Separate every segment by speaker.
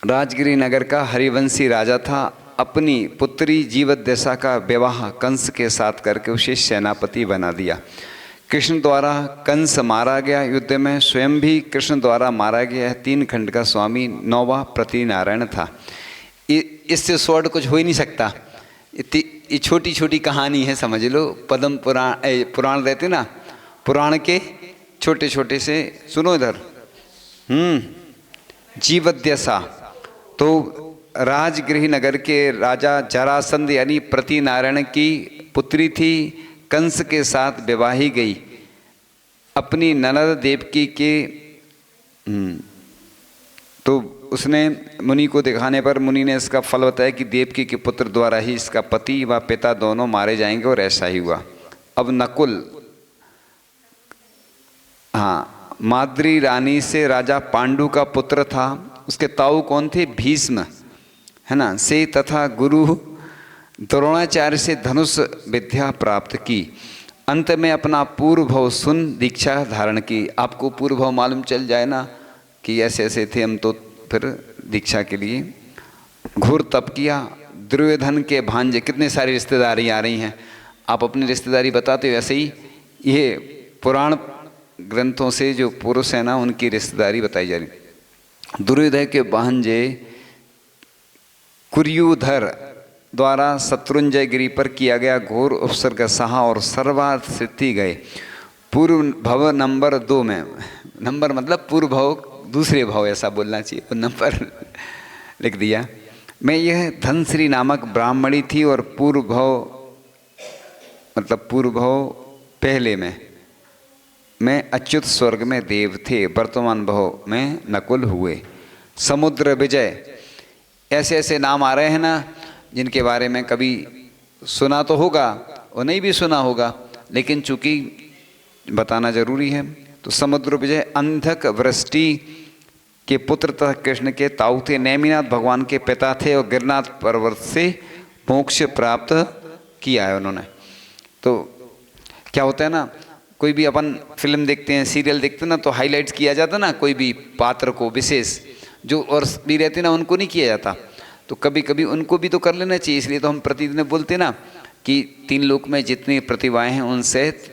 Speaker 1: राजगिरी नगर का हरिवंशी राजा था। अपनी पुत्री जीवद्दशा का विवाह कंस के साथ करके उसे सेनापति बना दिया। कृष्ण द्वारा कंस मारा गया युद्ध में, स्वयं भी कृष्ण द्वारा मारा गया। 3 खंड का स्वामी 9वां प्रतिनारायण था। इससे शॉर्ट कुछ हो ही नहीं सकता। ये छोटी छोटी कहानी है, समझ लो। पद्म पुराण रहते ना, पुराण के छोटे छोटे से सुनो इधर। जीवद्दशा तो राजगृह नगर के राजा जरासंध यानी प्रतिनारायण की पुत्री थी। कंस के साथ विवाही गई। अपनी ननद देवकी के तो उसने मुनि को दिखाने पर मुनि ने इसका फल बताया कि देवकी के पुत्र द्वारा ही इसका पति व पिता दोनों मारे जाएंगे, और ऐसा ही हुआ। अब नकुल, माद्री रानी से राजा पांडु का पुत्र था। उसके ताऊ कौन थे? भीष्म, है ना, से तथा गुरु द्रोणाचार्य से धनुष विद्या प्राप्त की। अंत में अपना पूर्व भव सुन दीक्षा धारण की। आपको पूर्व भव मालूम चल जाए ना कि ऐसे ऐसे थे हम, तो फिर दीक्षा के लिए घोर तप किया। दुर्योधन के भांजे, कितने सारी रिश्तेदारी आ रही हैं, आप अपनी रिश्तेदारी बताते हो, ऐसे ही ये पुराण ग्रंथों से जो पुरुष है ना उनकी रिश्तेदारी बताई जा रही। दुर्योधन के भांजे कुर्युधर द्वारा शत्रुंजय गिरी पर किया गया घोर उपसर्ग सहा और सर्वार्थ सिद्धि गए। पूर्व भव नंबर 2 में, नंबर मतलब पूर्व भव दूसरे भाव ऐसा बोलना चाहिए, वो नंबर लिख दिया। मैं यह धनश्री नामक ब्राह्मणी थी और पूर्व भाव मतलब पूर्व भाव पहले में मैं अच्युत स्वर्ग में देव थे, वर्तमान भाव में नकुल हुए। समुद्र विजय, ऐसे ऐसे नाम आ रहे हैं ना जिनके बारे में कभी सुना तो होगा और नहीं भी सुना होगा, लेकिन चूंकि बताना जरूरी है। तो समुद्र विजय अंधक वृष्टि के पुत्र तथा कृष्ण के ताऊ थे। नेमिनाथ भगवान के पिता थे और गिरनाथ पर्वत से मोक्ष प्राप्त किया है उन्होंने। तो क्या होता है ना, कोई भी अपन फिल्म देखते हैं, सीरियल देखते हैं ना, तो हाईलाइट्स किया जाता है ना कोई भी पात्र को विशेष, जो और भी रहते ना उनको नहीं किया जाता। तो कभी कभी उनको भी तो कर लेना चाहिए। इसलिए तो हम प्रतिदिन बोलते ना कि 3 लोक में जितनी प्रतिभाएं हैं उनसे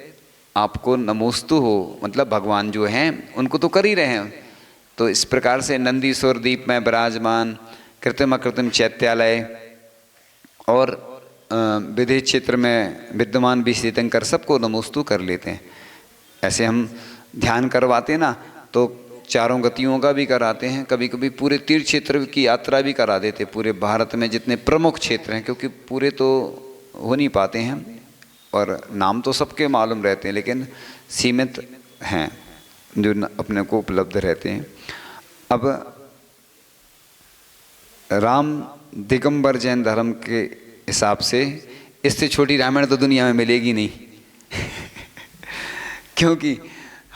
Speaker 1: आपको नमोस्तु हो, मतलब भगवान जो हैं उनको तो कर ही रहे हैं। तो इस प्रकार से नंदीश्वर द्वीप में विराजमान कृत्रिम अकृत्रिम चैत्यालय और विदेश क्षेत्र में विद्यमान भी तीर्थंकर सबको नमोस्तु कर लेते हैं। ऐसे हम ध्यान करवाते ना तो 4 गतियों का भी कराते हैं, कभी कभी पूरे तीर्थ क्षेत्र की यात्रा भी करा देते, पूरे भारत में जितने प्रमुख क्षेत्र हैं, क्योंकि पूरे तो हो नहीं पाते हैं और नाम तो सबके मालूम रहते हैं लेकिन सीमित हैं जो अपने को उपलब्ध रहते हैं। अब राम दिगंबर जैन धर्म के हिसाब से इससे छोटी रामायण तो दुनिया में मिलेगी नहीं क्योंकि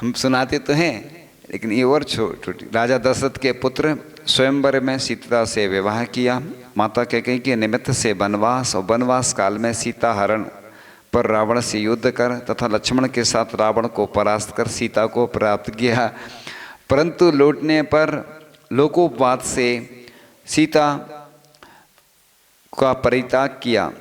Speaker 1: हम सुनाते तो हैं लेकिन ये और छोटी। राजा दशरथ के पुत्र स्वयंवर में सीता से विवाह किया। माता कैकेयी के निमित्त से वनवास और वनवास काल में सीता हरण पर रावण से युद्ध कर तथा लक्ष्मण के साथ रावण को परास्त कर सीता को प्राप्त किया, परंतु लौटने पर लोकोपवाद से सीता का परित्याग किया।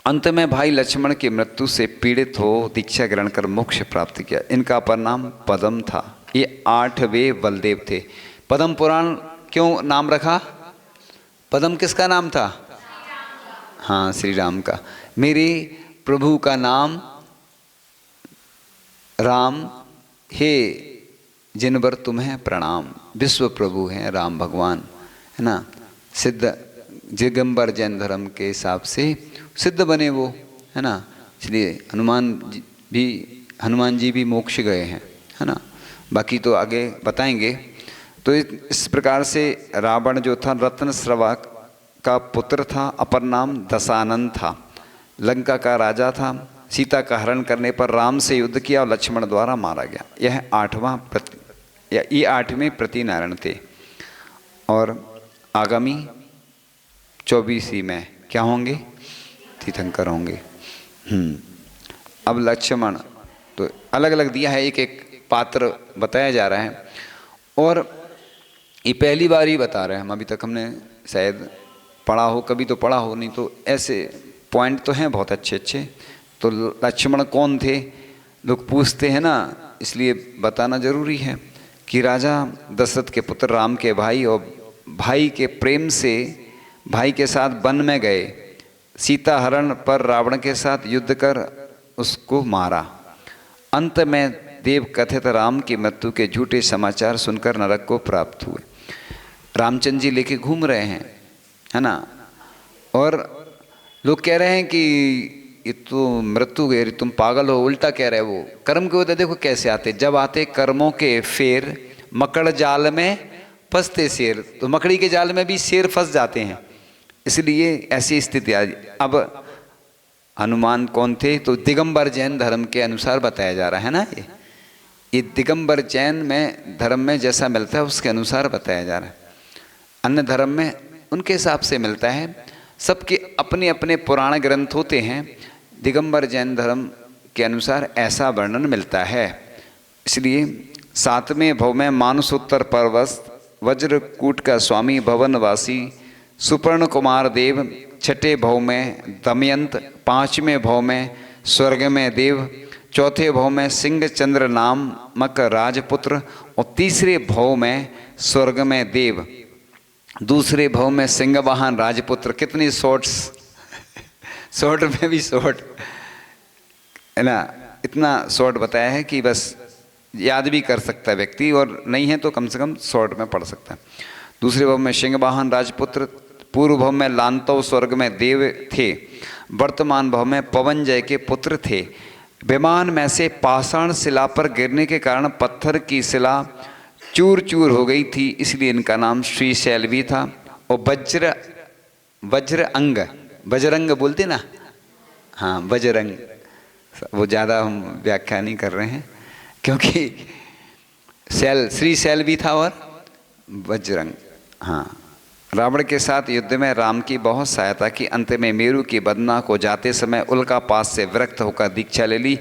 Speaker 1: अंत में भाई लक्ष्मण की मृत्यु से पीड़ित हो दीक्षा ग्रहण कर मोक्ष प्राप्त किया। इनका परिणाम पद्म था। ये 8वें बलदेव थे। पद्म पुराण क्यों नाम रखा? पद्म किसका नाम था? हाँ, श्री राम का। मेरे प्रभु का नाम राम हे जिन पर तुम्हें प्रणाम। विश्व प्रभु हैं राम भगवान, है ना। सिद्ध दिगंबर जैन धर्म के हिसाब से सिद्ध बने वो, है ना। इसलिए हनुमान जी भी मोक्ष गए हैं, है ना। बाकी तो आगे बताएंगे। तो इस प्रकार से रावण जो था रत्नश्रवा का पुत्र था, अपर नाम दशानन था, लंका का राजा था। सीता का हरण करने पर राम से युद्ध किया और लक्ष्मण द्वारा मारा गया। यह 8वें प्रतिनारायण थे। और आगामी 24 में क्या होंगे? तीर्थंकर होंगे। अब लक्ष्मण तो अलग अलग दिया है, एक एक पात्र बताया जा रहा है। और ये पहली बार ही बता रहे हैं हम, अभी तक हमने शायद पढ़ा हो, कभी तो पढ़ा हो, नहीं तो ऐसे पॉइंट तो हैं बहुत अच्छे अच्छे। तो लक्ष्मण कौन थे, लोग पूछते हैं ना, इसलिए बताना जरूरी है कि राजा दशरथ के पुत्र राम के भाई, और भाई के प्रेम से भाई के साथ वन में गए, सीता हरण पर रावण के साथ युद्ध कर उसको मारा। अंत में देव कथित राम की मृत्यु के झूठे समाचार सुनकर नरक को प्राप्त हुए। रामचंद्र जी लेके घूम रहे हैं, है ना, और लोग कह रहे हैं कि ये तो मृत्यु गई, तुम पागल हो, उल्टा कह रहे हो। वो कर्म के होते देखो कैसे आते, जब आते कर्मों के फेर, मकड़ जाल में फंसते शेर, तो मकड़ी के जाल में भी शेर फंस जाते हैं, इसलिए ऐसी स्थिति आ। अब हनुमान कौन थे, तो दिगंबर जैन धर्म के अनुसार बताया जा रहा है ना, ये दिगंबर जैन में धर्म में जैसा मिलता है उसके अनुसार बताया जा रहा है। अन्य धर्म में उनके हिसाब से मिलता है, सबके अपने अपने पुराण ग्रंथ होते हैं। दिगंबर जैन धर्म के अनुसार ऐसा वर्णन मिलता है। इसलिए 7वें भव में मानसोत्तर पर्वत, वज्रकूट का स्वामी भवनवासी सुपर्ण कुमार देव, 6ठे भव में दमयंत, 5वें भव में स्वर्ग में देव, 4थे भव में सिंह चंद्र नामक राजपुत्र, और 3रे भव में स्वर्ग में देव, 2रे भव में सिंह वाहन राजपुत्र। कितनी शॉर्ट्स शॉर्ट में भी शॉर्ट है ना, इतना शॉर्ट बताया है कि बस याद भी कर सकता है व्यक्ति, और नहीं है तो कम से कम शॉर्ट में पढ़ सकता है। 2रे भव में सिंह वाहन राजपुत्र, पूर्व भव में लांतव स्वर्ग में देव थे, वर्तमान भव में पवन जय के पुत्र थे। विमान में से पाषाण शिला पर गिरने के कारण पत्थर की शिला चूर चूर हो गई थी, इसलिए इनका नाम श्रीशैल भी था। और वज्र अंग, बजरंग बोलते ना, हाँ बजरंग, वो ज़्यादा हम व्याख्या नहीं कर रहे हैं क्योंकि शैल, श्रीशैल भी था और वज्रंग। हाँ, रावण के साथ युद्ध में राम की बहुत सहायता की। अंत में मेरु की बदना को जाते समय उल्कापात से विरक्त होकर दीक्षा ले ली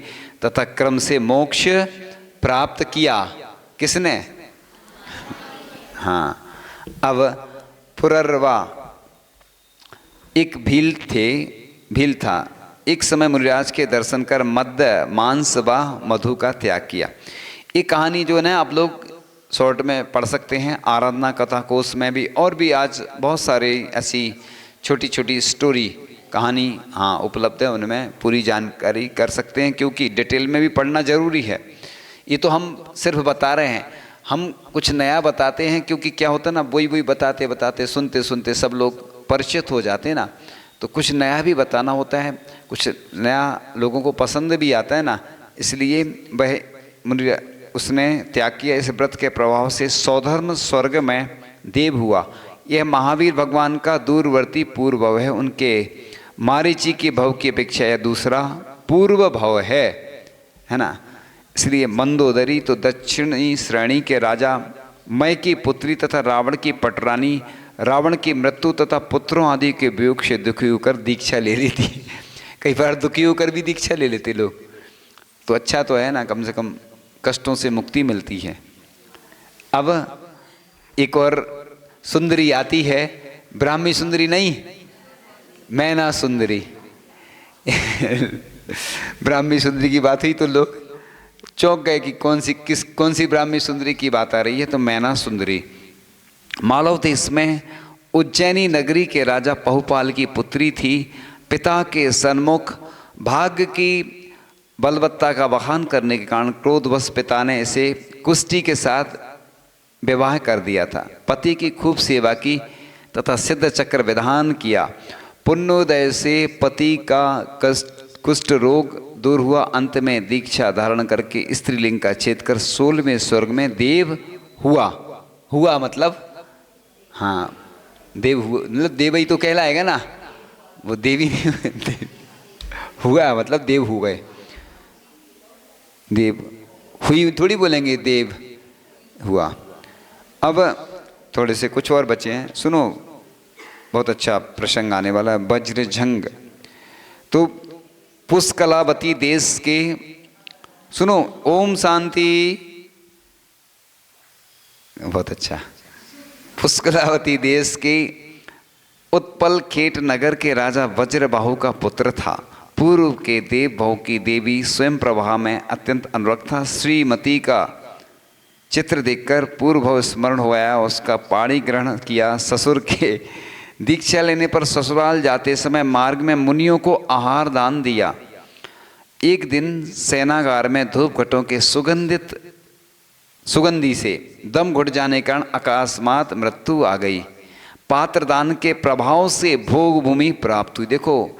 Speaker 1: तथा क्रम से मोक्ष प्राप्त किया। किसने? हाँ। अब पुररवा एक भील था। एक समय मुनिराज के दर्शन कर मद्य मांस व मधु का त्याग किया। ये कहानी जो है ना आप लोग शॉर्ट में पढ़ सकते हैं, आराधना कथा कोश में भी, और भी आज बहुत सारे ऐसी छोटी छोटी स्टोरी कहानी हाँ उपलब्ध है, उनमें पूरी जानकारी कर सकते हैं, क्योंकि डिटेल में भी पढ़ना ज़रूरी है। ये तो हम सिर्फ बता रहे हैं, हम कुछ नया बताते हैं, क्योंकि क्या होता है ना, वही बताते बताते सुनते सुनते सब लोग परिचित हो जाते हैं ना, तो कुछ नया भी बताना होता है, कुछ नया लोगों को पसंद भी आता है ना, इसलिए वह उसने त्याग किया। इस व्रत के प्रभाव से सौधर्म स्वर्ग में देव हुआ। यह महावीर भगवान का दूरवर्ती पूर्व भव है, उनके मारीची के भव की अपेक्षा यह दूसरा पूर्व भव है ना। इसलिए मंदोदरी तो दक्षिणी श्रेणी के राजा मय की पुत्री तथा रावण की पटरानी, रावण की मृत्यु तथा पुत्रों आदि के वियोग से दुखी होकर दीक्षा ले ली थी। कई बार दुखी होकर भी दीक्षा ले लेते लोग, तो अच्छा तो है ना, कम से कम कष्टों से मुक्ति मिलती है। अब एक और सुंदरी आती है, ब्राह्मी सुंदरी नहीं, मैना सुंदरी। ब्राह्मी सुंदरी की बात हुई तो लोग चौंक गए कि कौन सी ब्राह्मी सुंदरी की बात आ रही है, तो मैना सुंदरी मालव देश में उज्जैनी नगरी के राजा पहुपाल की पुत्री थी। पिता के सन्मुख भाग्य की बलवत्ता का बखान करने के कारण क्रोधवश पिता ने इसे कुष्टी के साथ विवाह कर दिया था। पति की खूब सेवा की तथा सिद्ध चक्र विधान किया। पुण्योदय से पति का कुष्ठ रोग दूर हुआ। अंत में दीक्षा धारण करके स्त्रीलिंग का छेद कर 16वें स्वर्ग में देव हुआ मतलब हाँ देव हुआ, मतलब देव ही तो कहलाएगा ना, वो देवी हुआ मतलब देव हो गए। देव हुई थोड़ी बोलेंगे, देव हुआ। अब थोड़े से कुछ और बचे हैं, सुनो, बहुत अच्छा प्रसंग आने वाला है। वज्रझंग तो पुष्कलावती देश के, सुनो, ओम शांति, बहुत अच्छा, पुष्कलावती देश के उत्पल खेट नगर के राजा वज्रबाहु का पुत्र था। पूर्व के देव भाव की देवी स्वयं प्रभा में अत्यंत अनुरक्त था। श्रीमती का चित्र देखकर पूर्व भाव स्मरण हो आया, उसका पाणी ग्रहण किया। ससुर के दीक्षा लेने पर ससुराल जाते समय मार्ग में मुनियों को आहार दान दिया। एक दिन सेनागार में धूप घटों के सुगंधी से दम घुट जाने के कारण अकस्मात मृत्यु आ गई। पात्रदान के प्रभाव से भोग भूमि प्राप्त हुई। देखो,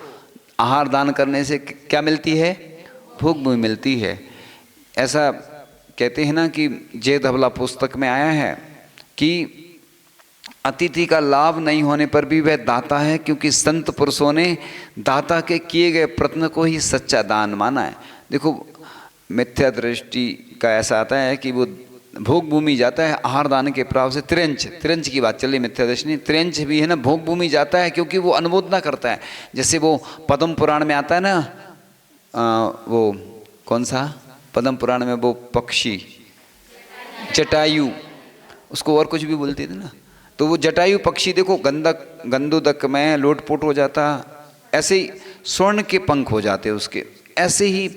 Speaker 1: आहार दान करने से क्या मिलती है? भोग भूमि मिलती है। ऐसा कहते हैं ना कि जय धवला पुस्तक में आया है कि अतिथि का लाभ नहीं होने पर भी वह दाता है, क्योंकि संत पुरुषों ने दाता के किए गए प्रयत्न को ही सच्चा दान माना है। देखो, मिथ्या दृष्टि का ऐसा आता है कि वो भोग भूमि जाता है आहार दान के प्रभाव से। त्रिंच की बात चल रही, मिथ्या दृष्टि नहीं, त्रिंच भी है ना, भोग भूमि जाता है क्योंकि वो अनुमोदना करता है। जैसे वो पद्म पुराण में आता है ना, वो कौन सा पद्म पुराण में वो पक्षी जटायु, उसको और कुछ भी बोलते थे ना, तो वो जटायु पक्षी देखो गंदुदक में लोटपोट हो जाता, ऐसे ही स्वर्ण के पंख हो जाते उसके। ऐसे ही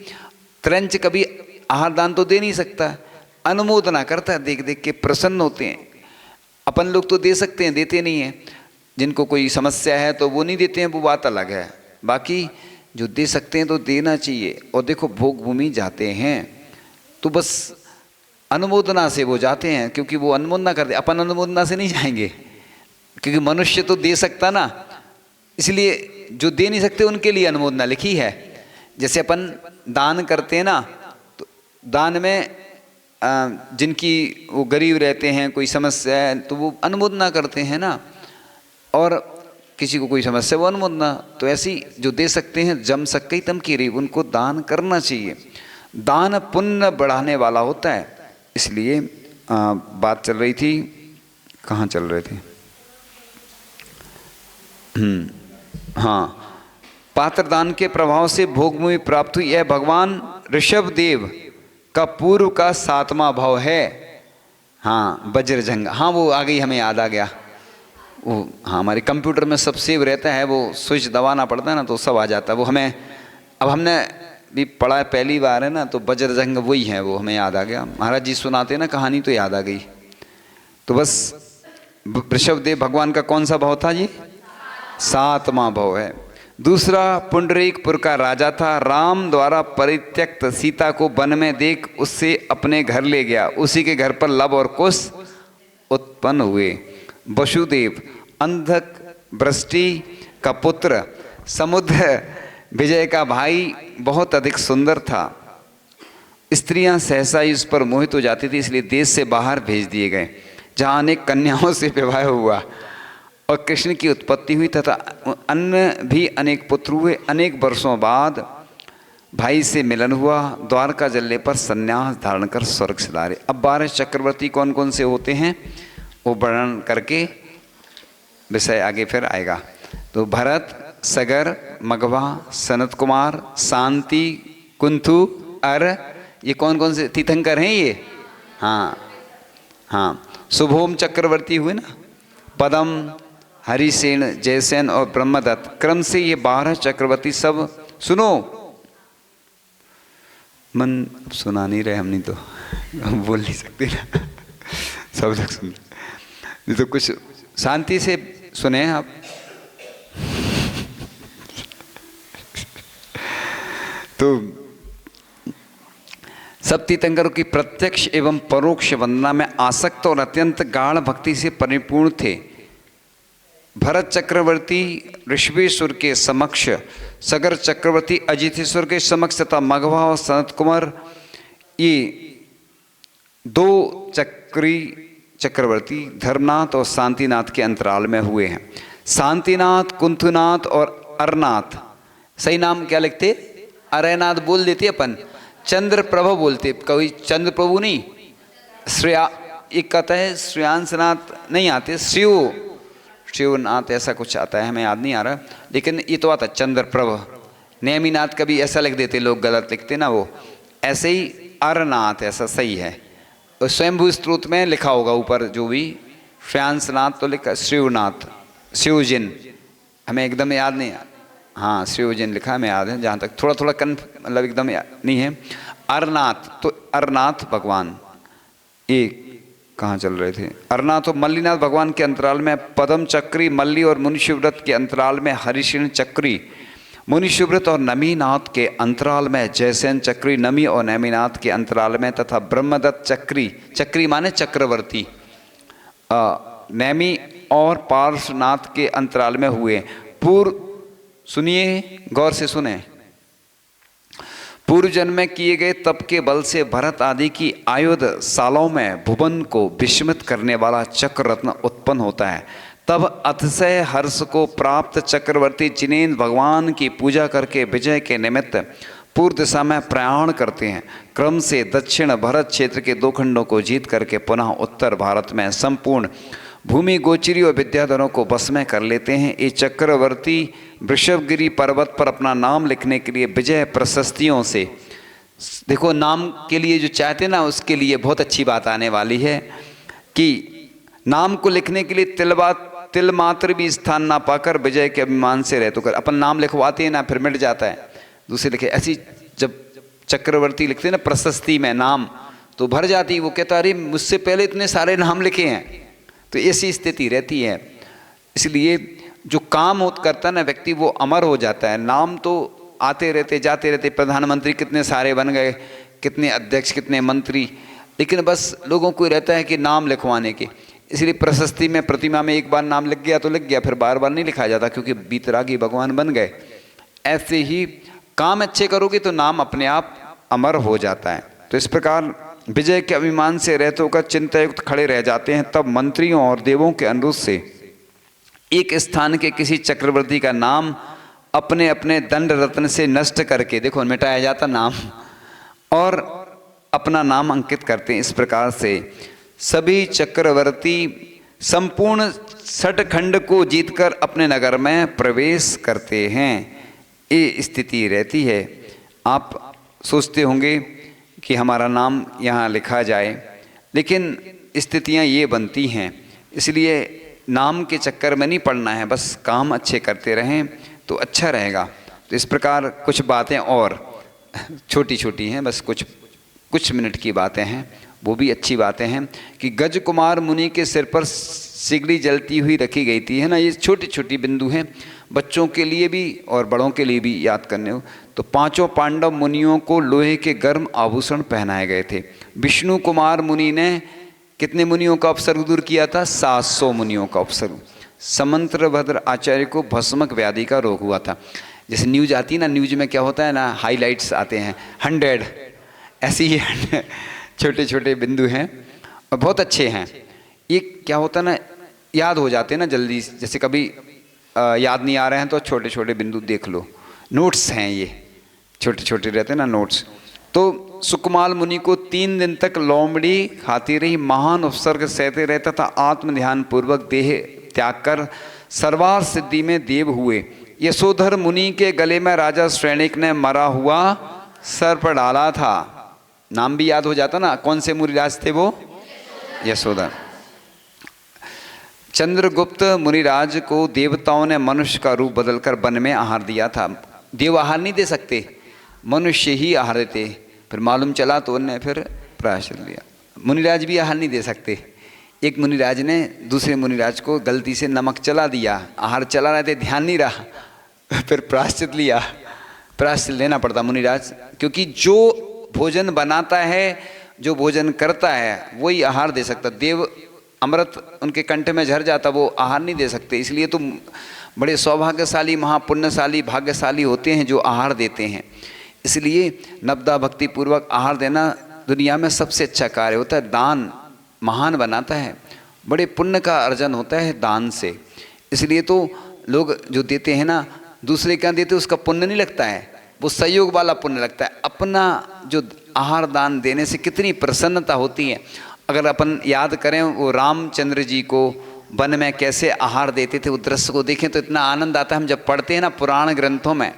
Speaker 1: त्रंच कभी आहार दान तो दे नहीं सकता, अनुमोदना करता है, देख देख के प्रसन्न होते हैं। अपन लोग तो दे सकते हैं, देते नहीं हैं। जिनको कोई समस्या है तो वो नहीं देते हैं, वो बात अलग है। बाकी जो दे सकते हैं तो देना चाहिए। और देखो, भोग भूमि जाते हैं तो बस अनुमोदना से वो जाते हैं, क्योंकि वो अनुमोदना करते। अपन अनुमोदना से नहीं जाएंगे, क्योंकि मनुष्य तो दे सकता ना, इसलिए जो दे नहीं सकते उनके लिए अनुमोदना लिखी है। जैसे अपन दान करते हैं ना, तो दान में जिनकी वो गरीब रहते हैं, कोई समस्या है तो वो अनुमोदना करते हैं ना, और किसी को कोई समस्या वो अनुमोदना। तो ऐसी जो दे सकते हैं, जम सके तम की रीब, उनको दान करना चाहिए। दान पुण्य बढ़ाने वाला होता है। इसलिए बात चल रही थी, कहाँ चल रहे थे? हाँ, पात्रदान के प्रभाव से भोग भूमि प्राप्त हुई। यह भगवान ऋषभ देव का पूर्व का 7वां भाव है। हाँ, वज्रजंग, हाँ वो आ गई, हमें याद आ गया वो। हाँ, हमारे कंप्यूटर में सब सेव रहता है, वो स्विच दबाना पड़ता है ना तो सब आ जाता है वो। हमें अब हमने भी पढ़ा है, पहली बार है ना, तो वज्रजंग वही है, वो हमें याद आ गया। महाराज जी सुनाते ना कहानी तो याद आ गई। तो बस ऋषभदेव भगवान का कौन सा भाव था जी? 7वां भाव है। दूसरा, पुंडरीकपुर का राजा था। राम द्वारा परित्यक्त सीता को वन में देख उससे अपने घर ले गया। उसी के घर पर लव और कुश उत्पन्न हुए। वसुदेव अंधक वृष्टि का पुत्र, समुद्र विजय का भाई, बहुत अधिक सुंदर था। स्त्रियां सहसा ही उस पर मोहित हो जाती थी, इसलिए देश से बाहर भेज दिए गए, जहाँ अनेक कन्याओं से विवाह हुआ और कृष्ण की उत्पत्ति हुई, तथा अन्य भी अनेक पुत्र हुए। अनेक वर्षों बाद भाई से मिलन हुआ। द्वारका जलने पर संन्यास धारण कर स्वर्ग सिधारे। अब 12 चक्रवर्ती कौन कौन से होते हैं वो वर्णन करके विषय आगे फिर आएगा। तो भरत, सगर, मघवा, सनत कुमार, शांति, कुंथु, अर, ये कौन कौन से तीर्थंकर हैं ये? हाँ हाँ, शुभोम चक्रवर्ती हुए ना, पदम, हरिसेन, जयसेन और ब्रह्मदत्त, क्रम से ये 12 चक्रवर्ती सब। सुनो, मन सुना नहीं रहे, हम नहीं तो हम बोल नहीं सकते ना, सब लोग सुन नहीं तो कुछ शांति से सुने आप। तो सब तीर्थंकरों की प्रत्यक्ष एवं परोक्ष वंदना में आसक्त और अत्यंत गाढ़ भक्ति से परिपूर्ण थे। भरत चक्रवर्ती ऋषभेश्वर के समक्ष, सगर चक्रवर्ती अजितेश्वर के समक्ष तथा मघवा और सनत कुमार ये 2 चक्रवर्ती धर्मनाथ और शांतिनाथ के अंतराल में हुए हैं। शांतिनाथ, कुंथुनाथ और अरनाथ, सही नाम क्या लिखते? अरनाथ बोल देते अपन, चंद्र प्रभु बोलते, कभी चंद्र प्रभु नहीं, श्रेया एक कहता है, श्रेयांशनाथ नहीं आते, शिवनाथ ऐसा कुछ आता है, हमें याद नहीं आ रहा, लेकिन ये तो आता चंद्र प्रभु। नेमिनाथ कभी ऐसा लिख देते लोग, गलत लिखते ना वो, ऐसे ही अरनाथ ऐसा सही है। और स्वयंभू स्त्रोत में लिखा होगा ऊपर, जो भी श्रेयांसनाथ तो लिखा, शिवनाथ, शिवजिन हमें एकदम याद नहीं है। हाँ शिवजिन लिखा हमें याद है, जहाँ तक थोड़ा थोड़ा मतलब एकदम नहीं है। अरनाथ, तो अरनाथ भगवान, ये कहाँ चल रहे थे? अरनाथ और मल्लीनाथ भगवान के अंतराल में पद्म चक्री, मल्ली और मुनिशिव्रत के अंतराल में हरिशेन चक्री, मुनिशिव्रत और नमीनाथ के अंतराल में जयसेन चक्री, नमी और नैमीनाथ के अंतराल में तथा ब्रह्मदत्त चक्री, चक्री माने चक्रवर्ती, नैमी और पार्श्वनाथ के अंतराल में हुए। पूर्व, सुनिए गौर से सुने, पूर्व जन्म में किए गए तप के बल से भरत आदि की आयुध सालों में भुवन को विस्मित करने वाला चक्र रत्न उत्पन्न होता है। तब अतिशय हर्ष को प्राप्त चक्रवर्ती जिनेन्द्र भगवान की पूजा करके विजय के निमित्त पूर्व दिशा में प्रयाण करते हैं। क्रम से दक्षिण भरत क्षेत्र के 2 खंडों को जीत करके पुनः उत्तर भारत में संपूर्ण भूमि गोचरी और विद्याधरों को बस में कर लेते हैं। ये चक्रवर्ती वृषभगिरी पर्वत पर अपना नाम लिखने के लिए विजय प्रशस्तियों से, देखो नाम के लिए जो चाहते ना उसके लिए बहुत अच्छी बात आने वाली है कि नाम को लिखने के लिए तिल मात्र भी स्थान ना पाकर विजय के अभिमान से रह तो कर, अपन नाम लिखवाते हैं ना फिर मिट जाता है, दूसरे लिखे। ऐसी जब चक्रवर्ती लिखते हैं ना प्रशस्ति में नाम तो भर जाती, वो कहता अरे मुझसे पहले इतने सारे नाम लिखे हैं, तो ऐसी स्थिति रहती है। इसलिए जो काम करता है ना व्यक्ति वो अमर हो जाता है। नाम तो आते रहते जाते रहते, प्रधानमंत्री कितने सारे बन गए, कितने अध्यक्ष, कितने मंत्री, लेकिन बस लोगों को रहता है कि नाम लिखवाने के। इसलिए प्रशस्ति में प्रतिमा में एक बार नाम लिख गया तो लिख गया, फिर बार बार नहीं लिखा जाता क्योंकि बीतरागी भगवान बन गए। ऐसे ही काम अच्छे करोगे तो नाम अपने आप अमर हो जाता है। तो इस प्रकार विजय के अभिमान से रहते होकर चिंतायुक्त खड़े रह जाते हैं। तब मंत्रियों और देवों के अनुरोध से एक स्थान के किसी चक्रवर्ती का नाम अपने अपने दंड रत्न से नष्ट करके, देखो मिटाया जाता नाम, और अपना नाम अंकित करते हैं। इस प्रकार से सभी चक्रवर्ती संपूर्ण 6 खंड को जीतकर अपने नगर में प्रवेश करते हैं। ये स्थिति रहती है। आप सोचते होंगे कि हमारा नाम यहाँ लिखा जाए, लेकिन स्थितियाँ ये बनती हैं, इसलिए नाम के चक्कर में नहीं पड़ना है, बस काम अच्छे करते रहें तो अच्छा रहेगा। तो इस प्रकार कुछ बातें और छोटी छोटी हैं, बस कुछ मिनट की बातें हैं, वो भी अच्छी बातें हैं कि गज कुमार मुनि के सिर पर सिगड़ी जलती हुई रखी गई थी, है ना। ये छोटी छोटी बिंदु हैं, बच्चों के लिए भी और बड़ों के लिए भी याद करने हो। तो 5 पांडव मुनियों को लोहे के गर्म आभूषण पहनाए गए थे। विष्णु कुमार मुनि ने कितने मुनियों का अपसर्ग दूर किया था? 700 मुनियों का अपसर्ग। समंत्रभद्र आचार्य को भस्मक व्याधि का रोग हुआ था। जैसे न्यूज आती है ना, न्यूज में क्या होता है ना, हाईलाइट्स आते हैं 100, ऐसे ही छोटे छोटे बिंदु हैं और बहुत अच्छे हैं। ये क्या होता है ना, याद हो जाते हैं ना जल्दी। जैसे कभी याद नहीं आ रहे हैं तो छोटे छोटे बिंदु देख लो, नोट्स हैं ये, छोटे छोटे रहते हैं ना नोट्स। तो सुकमाल मुनि को 3 दिन तक लोमड़ी खाती रही, महान उपसर्ग सहते रहता था। आत्म ध्यान पूर्वक देह त्याग कर सर्वार्थ सिद्धि में देव हुए। यशोधर मुनि के गले में राजा श्रेणिक ने मरा हुआ सर्प डाला था। नाम भी याद हो जाता ना, कौन से मुनिराज थे वो? यशोधर। चंद्रगुप्त मुनिराज को देवताओं ने मनुष्य का रूप बदलकर वन में आहार दिया था। देव आहार नहीं दे सकते, मनुष्य ही आहार देते। फिर मालूम चला तो उन्होंने फिर प्रायश्चित लिया। मुनिराज भी आहार नहीं दे सकते। एक मुनिराज ने दूसरे मुनिराज को गलती से नमक चला दिया, आहार चला रहे थे, ध्यान नहीं रहा, फिर प्रायश्चित लिया। प्रायश्चित लेना पड़ता मुनिराज, क्योंकि जो भोजन बनाता है, जो भोजन करता है, वही आहार दे सकता। देव अमृत उनके कंठ में झर जाता, वो आहार नहीं दे सकते। इसलिए तो बड़े सौभाग्यशाली, महापुण्यशाली, भाग्यशाली होते हैं जो आहार देते हैं। इसलिए नवदा भक्ति पूर्वक आहार देना दुनिया में सबसे अच्छा कार्य होता है। दान महान बनाता है, बड़े पुण्य का अर्जन होता है दान से। इसलिए तो लोग जो देते हैं ना, दूसरे क्या देते उसका पुण्य नहीं लगता है, वो सहयोग वाला पुण्य लगता है। अपना जो आहार दान देने से कितनी प्रसन्नता होती है। अगर अपन याद करें वो रामचंद्र जी को वन में कैसे आहार देते थे, वो दृश्य को देखें तो इतना आनंद आता है। हम जब पढ़ते हैं ना पुराण ग्रंथों में,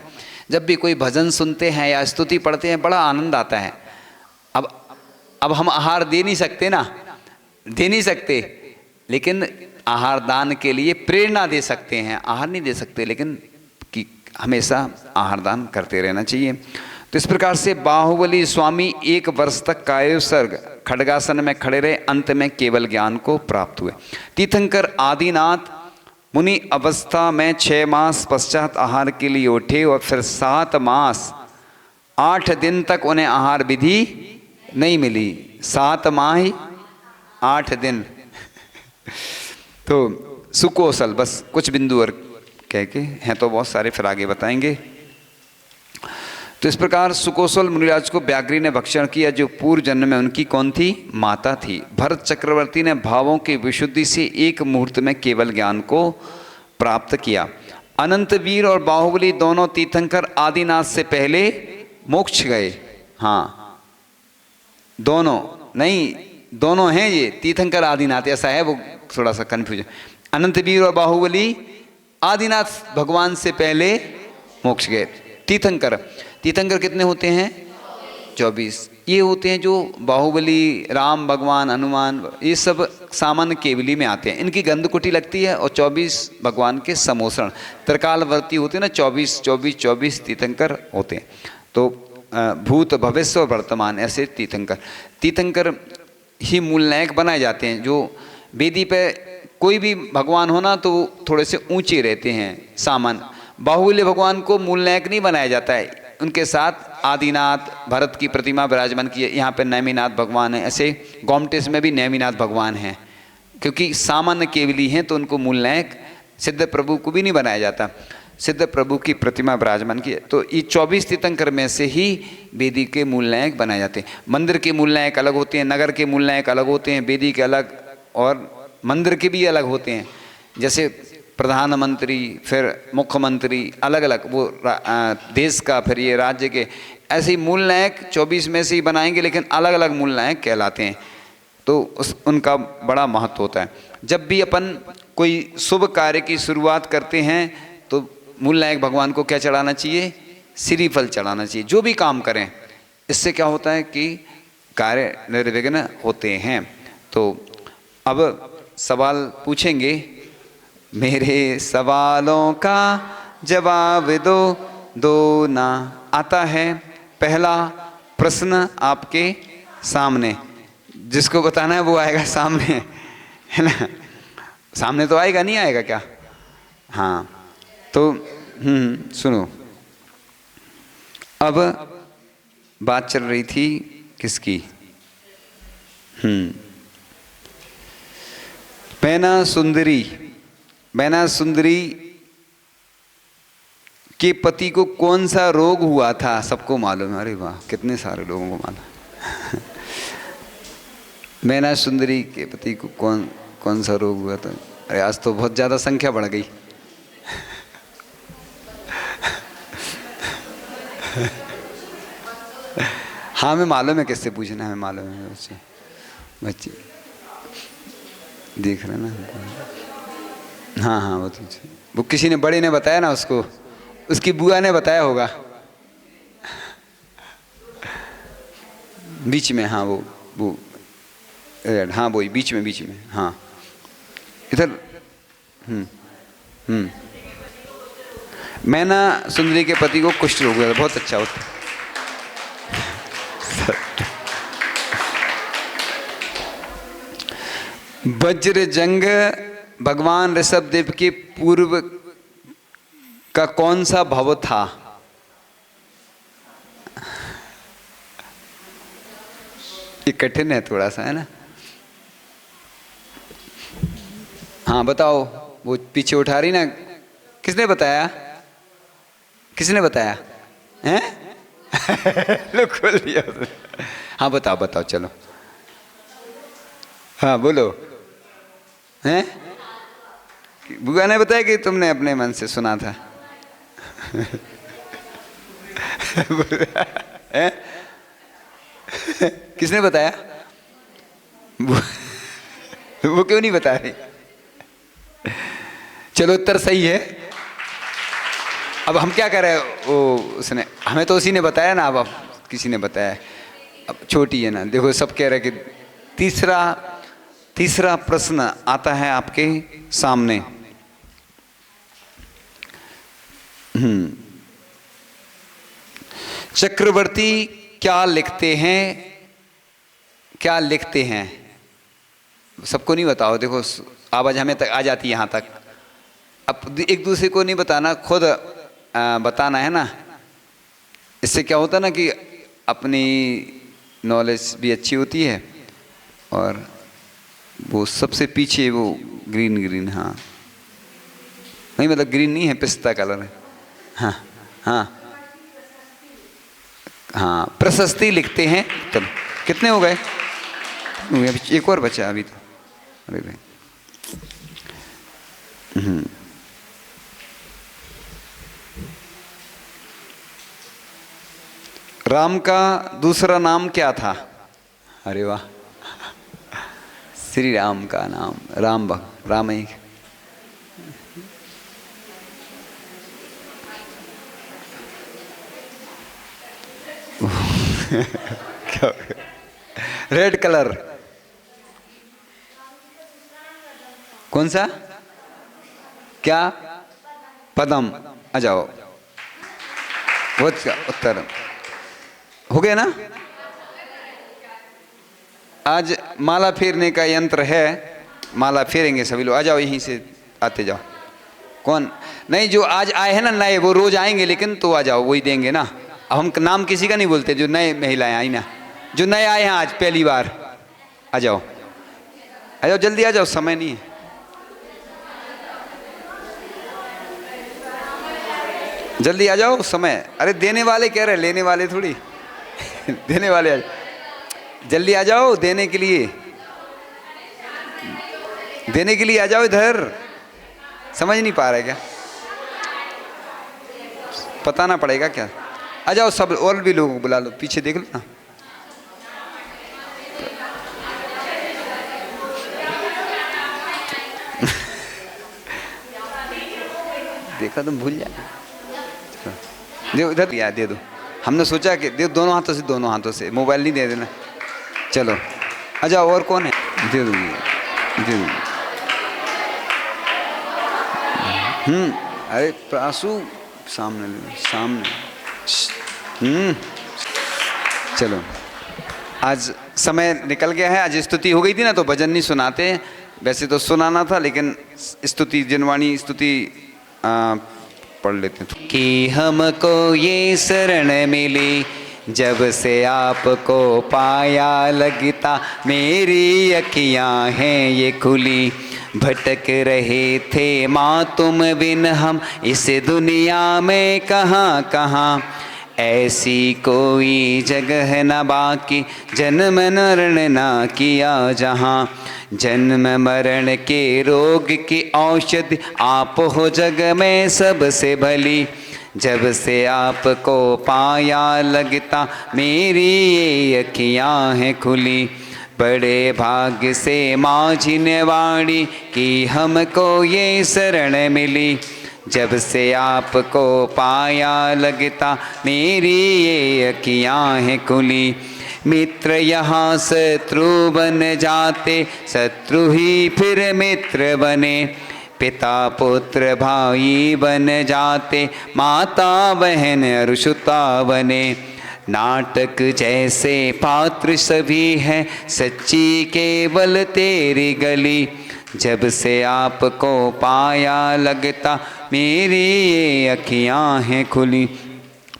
Speaker 1: जब भी कोई भजन सुनते हैं या स्तुति पढ़ते हैं, बड़ा आनंद आता है। अब हम आहार दे नहीं सकते ना, दे नहीं सकते, लेकिन आहार दान के लिए प्रेरणा दे सकते हैं, आहार नहीं दे सकते, लेकिन कि हमेशा आहार दान करते रहना चाहिए। तो इस प्रकार से बाहुबली स्वामी 1 वर्ष तक कायोत्सर्ग खड्गासन में खड़े रहे, अंत में केवल ज्ञान को प्राप्त हुए। तीर्थंकर आदिनाथ मुनि अवस्था में 6 मास पश्चात आहार के लिए उठे और फिर 7 मास 8 दिन तक उन्हें आहार विधि नहीं मिली। 7 माह 8 दिन तो सुकोसल, बस कुछ बिंदु और कह के हैं तो बहुत सारे, फिर आगे बताएंगे। तो इस प्रकार सुकोसल मुनिराज को व्याघ्री ने भक्षण किया, जो पूर्व जन्म में उनकी कौन थी? माता थी। भरत चक्रवर्ती ने भावों की विशुद्धि से 1 मुहूर्त में केवल ज्ञान को प्राप्त किया। अनंतवीर और बाहुबली दोनों तीर्थंकर आदिनाथ से पहले मोक्ष गए। हाँ, दोनों नहीं, दोनों हैं ये, तीर्थंकर आदिनाथ ऐसा है, वो थोड़ा सा कंफ्यूजन। अनंतवीर और बाहुबली आदिनाथ भगवान से पहले मोक्ष गए। तीर्थंकर कितने होते हैं? 24। ये होते हैं जो बाहुबली, राम भगवान, हनुमान, ये सब सामान्य केवली में आते हैं, इनकी गंधकुटी लगती है। और 24 भगवान के समोषण त्रिकालवर्ती होते हैं ना, 24 तीर्थंकर होते हैं। तो भूत, भविष्य और वर्तमान, ऐसे तीर्थंकर ही मूल नायक बनाए जाते हैं। जो वेदी पे कोई भी भगवान होना तो थोड़े से ऊंचे रहते हैं सामान्य। बाहुबली भगवान को मूल नायक नहीं बनाया जाता है, उनके साथ आदिनाथ, भरत की प्रतिमा विराजमान की है। यहाँ पे नेमिनाथ भगवान है, ऐसे गोमटेश में भी नेमिनाथ भगवान हैं। क्योंकि सामान्य केवली हैं तो उनको मूल नायक सिद्ध प्रभु को भी नहीं बनाया जाता, सिद्ध प्रभु की प्रतिमा विराजमान की है। तो ये 24 तीर्थंकर में से ही वेदी के मूल नायक बनाए जाते हैं। मंदिर के मूल नायक अलग होते हैं, नगर के मूल नायक अलग होते हैं, वेदी के अलग और मंदिर के भी अलग होते हैं। जैसे प्रधानमंत्री, फिर मुख्यमंत्री, अलग अलग वो देश का, फिर ये राज्य के, ऐसे ही मूल नायक 24 में से ही बनाएंगे, लेकिन अलग अलग मूल नायक कहलाते हैं। तो उनका बड़ा महत्व होता है। जब भी अपन कोई शुभ कार्य की शुरुआत करते हैं तो मूल नायक भगवान को क्या चढ़ाना चाहिए? श्रीफल चढ़ाना चाहिए। जो भी काम करें, इससे क्या होता है कि कार्य निर्विघ्न होते हैं। तो अब सवाल पूछेंगे, मेरे सवालों का जवाब दो ना। आता है पहला प्रश्न आपके सामने, जिसको बताना है वो आएगा सामने, है ना? सामने तो आएगा, नहीं आएगा क्या? हाँ, तो सुनो। अब बात चल रही थी किसकी? मैना सुंदरी के पति को कौन सा रोग हुआ था? सबको मालूम है। अरे वाह, कितने सारे लोगों को मालूम। मैना सुंदरी के पति को कौन सा रोग हुआ था? अरे आज तो बहुत ज़्यादा संख्या बढ़ गई। हाँ, हमें मालूम है किससे पूछना है, हमें मालूम है। बच्चे देख रहे ना? हाँ, वो किसी ने, बड़े ने बताया ना उसको, उसकी बुआ ने बताया होगा बीच में। हाँ, वो हाँ, वो बीच में। हाँ, इधर। मैना सुंदरी के पति को कुष्ठ रोग हुआ था। बहुत अच्छा होता। वज्र जंग भगवान ऋषभदेव के पूर्व का कौन सा भव था? ये कठिन है थोड़ा सा, है ना? हाँ बताओ। वो पीछे उठा रही ना, किसने बताया? हैं? लो खोल लिया। हाँ बताओ चलो। हाँ बोलो। हैं? बुआ ने बताया कि तुमने अपने मन से सुना था? हैं? किसने बताया? वो क्यों नहीं बता रही? चलो, उत्तर सही है। अब हम क्या करें? उसने हमें तो उसी ने बताया ना। अब किसी ने बताया, अब छोटी है ना। देखो सब कह रहे कि तीसरा तीसरा प्रश्न आता है आपके सामने। चक्रवर्ती क्या लिखते हैं, क्या लिखते हैं? सबको नहीं बताओ, देखो आवाज हमें तक आ जाती है यहाँ तक। अब एक दूसरे को नहीं बताना, खुद बताना है ना। इससे क्या होता है ना कि अपनी नॉलेज भी अच्छी होती है। और वो सबसे पीछे वो ग्रीन ग्रीन, हाँ नहीं मतलब ग्रीन नहीं है, पिस्ता कलर है। हाँ हाँ हाँ, प्रशस्ति लिखते हैं। चलो कितने हो गए? अभी एक और बचा अभी तो। अरे भाई राम का दूसरा नाम क्या था? अरे वाह, श्री राम का नाम राम ही। रेड कलर कौन सा? क्या? पदम। आ जाओ, बहुत उत्तर हो गया ना। आज माला फेरने का यंत्र है, माला फेरेंगे सभी लोग। आ जाओ, यहीं से आते जाओ। कौन नहीं, जो आज आए हैं ना नए, वो रोज आएंगे लेकिन तो आ जाओ, वही देंगे ना। अब हम नाम किसी का नहीं बोलते, जो नए महिलाएं आई ना, जो नए आए हैं आज पहली बार, आ जाओ आ जाओ, जल्दी आ जाओ, समय नहीं है। जल्दी आ जाओ, समय। अरे देने वाले कह रहे, लेने वाले थोड़ी। देने वाले आ जाओ, जल्दी आ जाओ, देने के लिए, देने के लिए आ जाओ इधर। समझ नहीं पा रहे क्या? बताना पड़ेगा क्या? आ जाओ सब, और भी लोगों को बुला लो, पीछे देख लो ना। देखा तुम भूल जाए। दे इधर याद दे दो। हमने सोचा कि दे दोनों हाथों से, दोनों हाथों से। मोबाइल नहीं दे देना। चलो आ जाओ, और कौन है? दे दूंगी, दे दूंगी। अरे प्रासु सामने ले, सामने। चलो आज समय निकल गया है। आज स्तुति हो गई थी ना, तो भजन नहीं सुनाते। वैसे तो सुनाना था, लेकिन स्तुति जिनवाणी स्तुति पढ़ लेते हैं। कि हमको ये शरण मिली, जब से आपको पाया लगता मेरी अखियाँ हैं ये खुली। भटक रहे थे माँ तुम बिन हम इस दुनिया में कहाँ कहाँ। ऐसी कोई जगह न बाकी, जन्म मरण ना किया जहाँ। जन्म मरण के रोग की औषधि आप हो जग में सबसे भली। जब से आपको पाया लगता मेरी ये अखियाँ हैं खुली। बड़े भाग्य से माझी ने वाणी कि हमको ये शरण मिली। जब से आपको पाया लगता मेरी ये अखियाँ हैं खुली। मित्र यहाँ शत्रु बन जाते, शत्रु ही फिर मित्र बने। पिता पुत्र भाई बन जाते, माता बहन अरुषुता बने। नाटक जैसे पात्र सभी हैं, सच्ची केवल तेरी गली। जब से आपको पाया लगता मेरी ये अखियाँ हैं खुली।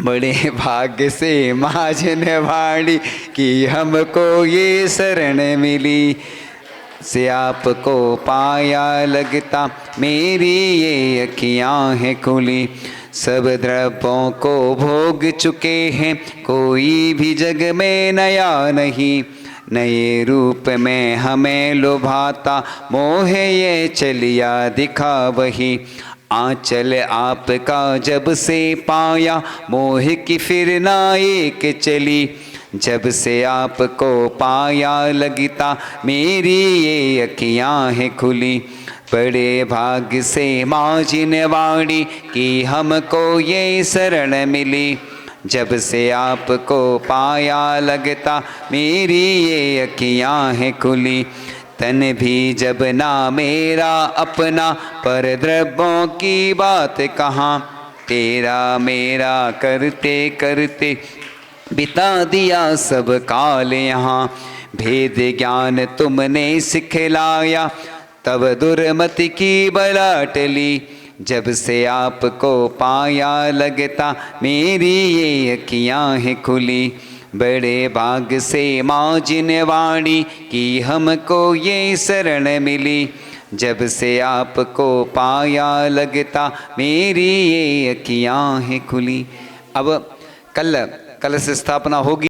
Speaker 1: बड़े भाग्य से माझन वाणी कि हमको ये शरण मिली। से आपको पाया लगता मेरी ये अखियाँ हैं खुली। सब द्रव्यों को भोग चुके हैं, कोई भी जग में नया नहीं। नए रूप में हमें लुभाता मोह ये चलिया दिखा वही। आंचल आपका जब से पाया, मोह की फिर ना एक चली। जब से आपको पाया लगता मेरी ये अखियाँ हैं खुली। बड़े भाग्य से माझी ने वाणी कि हमको ये शरण मिली। जब से आपको पाया लगता मेरी ये अखियाँ हैं खुली। तन भी जब ना मेरा अपना, पर द्रव्यों की बात कहाँ। तेरा मेरा करते करते बिता दिया सब काल यहाँ। भेद ज्ञान तुमने सिखलाया, तब दुर्मति की बला टली। जब से आपको पाया लगता मेरी ये अखियाँ हैं खुली। बड़े भाग से माँ जिन वाणी की हमको ये शरण मिली। जब से आपको पाया लगता मेरी ये अखियाँ हैं खुली। अब कल कलश स्थापना होगी।